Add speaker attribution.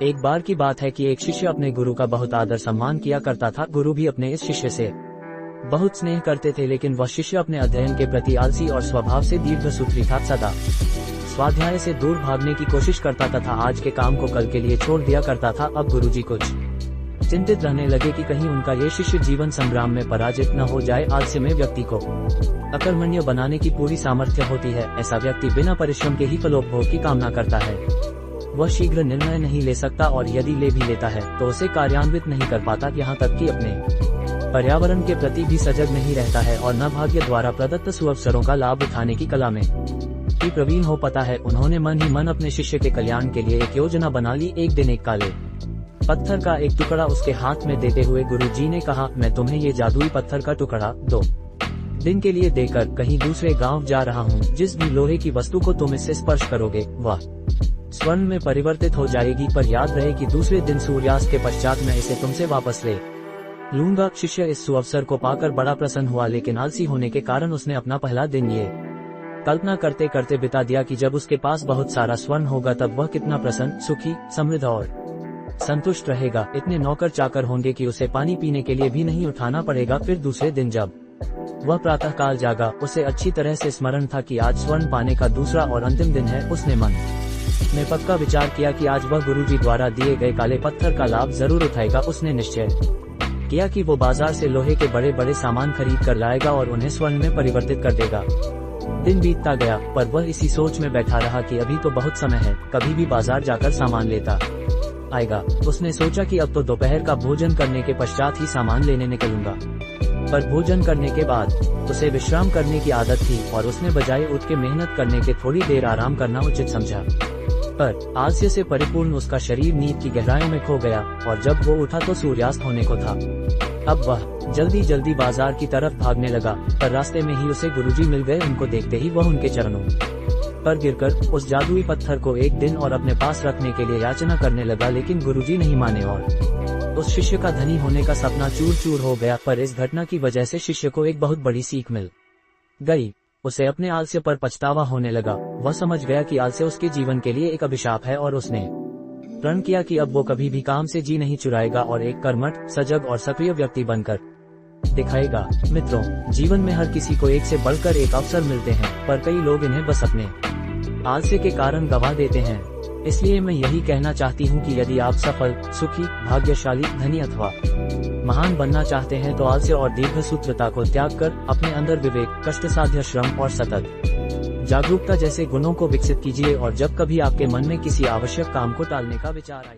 Speaker 1: एक बार की बात है कि एक शिष्य अपने गुरु का बहुत आदर सम्मान किया करता था। गुरु भी अपने इस शिष्य से बहुत स्नेह करते थे, लेकिन वह शिष्य अपने अध्ययन के प्रति आलसी और स्वभाव से दीर्घसूत्री था। सदा स्वाध्याय से दूर भागने की कोशिश करता तथा आज के काम को कल के लिए छोड़ दिया करता था। अब गुरुजी कुछ चिंतित रहने लगे कि कहीं उनका ये शिष्य जीवन संग्राम में पराजित न हो जाए। आलस्य में व्यक्ति को अकर्मण्य बनाने की पूरी सामर्थ्य होती है। ऐसा व्यक्ति बिना परिश्रम के ही फलोपभोग की कामना करता है। वह शीघ्र निर्णय नहीं ले सकता और यदि ले भी लेता है तो उसे कार्यान्वित नहीं कर पाता। यहाँ तक कि अपने पर्यावरण के प्रति भी सजग नहीं रहता है और न भाग्य द्वारा प्रदत्त सुअवसरों का लाभ उठाने की कला में भी प्रवीण हो पाता है। उन्होंने मन ही मन अपने शिष्य के कल्याण के लिए एक योजना बना ली। एक दिन एक काले पत्थर का एक टुकड़ा उसके हाथ में देते हुए गुरुजी ने कहा, मैं तुम्हें ये जादुई पत्थर का टुकड़ा 2 दिन के लिए देकर कहीं दूसरे गांव जा रहा हूँ। जिस भी लोहे की वस्तु को तुम इससे स्पर्श करोगे वह स्वर्ण में परिवर्तित हो जाएगी, पर याद रहे कि दूसरे दिन सूर्यास्त के पश्चात मैं इसे तुमसे वापस ले लूंगा। शिष्य इस सुअवसर को पाकर बड़ा प्रसन्न हुआ, लेकिन आलसी होने के कारण उसने अपना पहला दिन ये कल्पना करते करते बिता दिया कि जब उसके पास बहुत सारा स्वर्ण होगा तब वह कितना प्रसन्न, सुखी, समृद्ध और संतुष्ट रहेगा। इतने नौकर चाकर होंगे कि उसे पानी पीने के लिए भी नहीं उठाना पड़ेगा। फिर दूसरे दिन जब वह प्रातःकाल जागा, उसे अच्छी तरह से स्मरण था कि आज स्वर्ण पाने का दूसरा और अंतिम दिन है। उसने मन में पक्का विचार किया कि आज वह गुरुजी द्वारा दिए गए काले पत्थर का लाभ जरूर उठाएगा। उसने निश्चय किया कि वो बाजार से लोहे के बड़े बड़े सामान खरीद कर लाएगा और उन्हें स्वर्ण में परिवर्तित कर देगा। दिन बीतता गया, पर वह इसी सोच में बैठा रहा कि अभी तो बहुत समय है, कभी भी बाजार जाकर सामान लेता आएगा। उसने सोचा कि अब तो दोपहर का भोजन करने के पश्चात ही सामान लेने निकलूंगा, पर भोजन करने के बाद उसे विश्राम करने की आदत थी और उसने बजाय उठ के मेहनत करने के थोड़ी देर आराम करना उचित समझा। पर आलस्य से परिपूर्ण उसका शरीर नींद की गहराइयों में खो गया और जब वो उठा तो सूर्यास्त होने को था। अब वह जल्दी जल्दी बाजार की तरफ भागने लगा, पर रास्ते में ही उसे गुरुजी मिल गए। उनको देखते ही वह उनके चरणों पर गिरकर उस जादुई पत्थर को एक दिन और अपने पास रखने के लिए याचना करने लगा, लेकिन गुरुजी नहीं माने और उस शिष्य का धनी होने का सपना चूर चूर हो गया। पर इस घटना की वजह से शिष्य को एक बहुत बड़ी सीख मिल गई। उसे अपने आलस्य पर पछतावा होने लगा। वह समझ गया कि आलस्य उसके जीवन के लिए एक अभिशाप है और उसने प्रण किया कि अब वो कभी भी काम से जी नहीं चुराएगा और एक कर्मठ, सजग और सक्रिय व्यक्ति बनकर दिखाएगा। मित्रों, जीवन में हर किसी को एक से बढ़कर एक अवसर मिलते हैं, पर कई लोग इन्हें बस अपने आलस्य के कारण गंवा देते हैं। इसलिए मैं यही कहना चाहती हूँ कि यदि आप सफल, सुखी, भाग्यशाली, धनी अथवा महान बनना चाहते हैं तो आलस्य और दीर्घसूत्रता को त्याग कर अपने अंदर विवेक, कष्टसाध्य श्रम और सतत जागरूकता जैसे गुणों को विकसित कीजिए। और जब कभी आपके मन में किसी आवश्यक काम को टालने का विचार आए